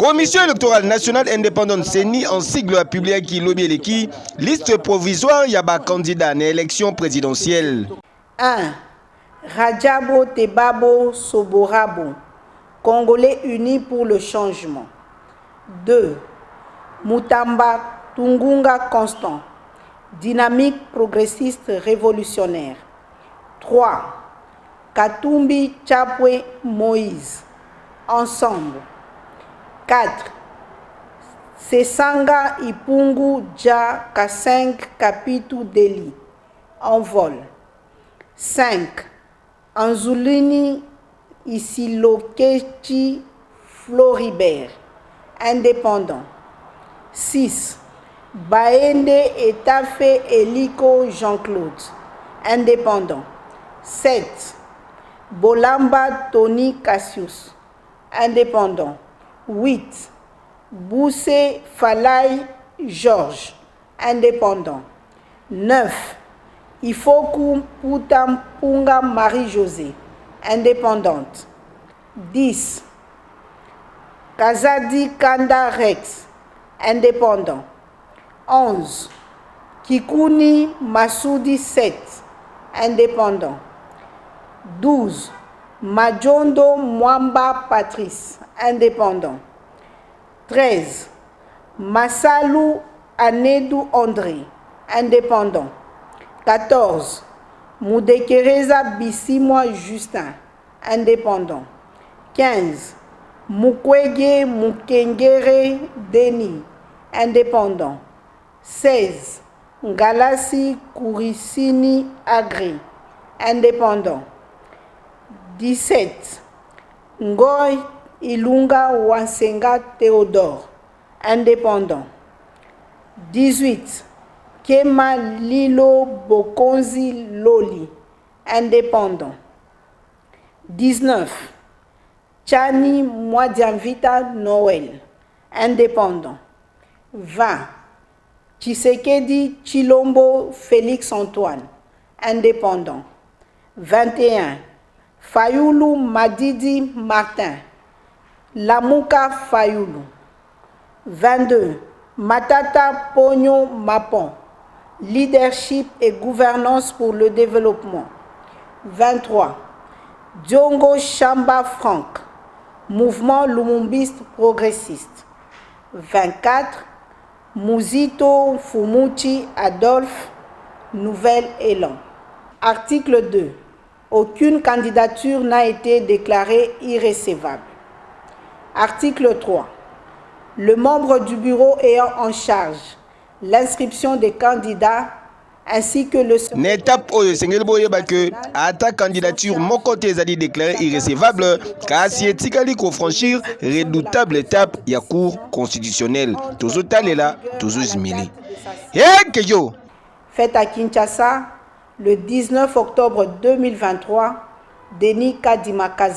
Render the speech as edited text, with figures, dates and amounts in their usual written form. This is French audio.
Commission électorale nationale indépendante CENI en sigle a publié qui lobby qui liste provisoire yaba candidat à l'élection présidentielle. 1. Rajabo Tebabo Soborabo, Congolais unis pour le changement. 2. Mutamba Tungunga Constant, dynamique progressiste révolutionnaire. 3. Katumbi Chapwe Moïse, ensemble. 4. Sesanga Ipungu Dja Kaseng Kapitu Deli, en vol. 5. Anzulini Isilokechi Floribert, indépendant. 6. Baende Etafe Eliko Jean-Claude, indépendant. 7. Bolamba Tony Cassius, indépendant. 8. Bousse Falai Georges, indépendant. 9. Ifoku Putampunga Marie-Josée, indépendante. 10. Kazadi Kanda Rex, indépendant. 11. Kikuni Massoudi 7, indépendant. 12. Majondo Mwamba Patrice, indépendant. 13. Massalou Anedou André, indépendant. 14. Moudekereza Bissimwa Justin, indépendant. 15. Mukwege Mukengere Denis, indépendant. 16. Ngalasi Kourisini Agré, indépendant. 17. Ngoy Ilunga Wansenga Théodore, indépendant. 18. Kema Lilo Bokonzi Loli, indépendant. 19. Chani Mwadianvita Noël, indépendant. 20. Tshisekedi Chilombo Félix Antoine, indépendant. 21. Fayoulou Madidi Martin, Lamuka Fayoulou. 22. Matata Pogno Mapon, leadership et gouvernance pour le développement. 23. Diongo Chamba Franck, mouvement lumumbiste progressiste. 24. Muzito Fumuchi Adolphe, Nouvel Élan. Article 2. Aucune candidature n'a été déclarée irrecevable. Article 3. Le membre du bureau ayant en charge l'inscription des candidats ainsi que le N'étape oyo sengel boye que à ta candidature mon côté ezali déclaré irrécevable car si etikali ko franchir redoutable étape ya cour constitutionnelle toujours talela toujours zimili kejo fait à Kinshasa le 19 octobre 2023. Denis Kadima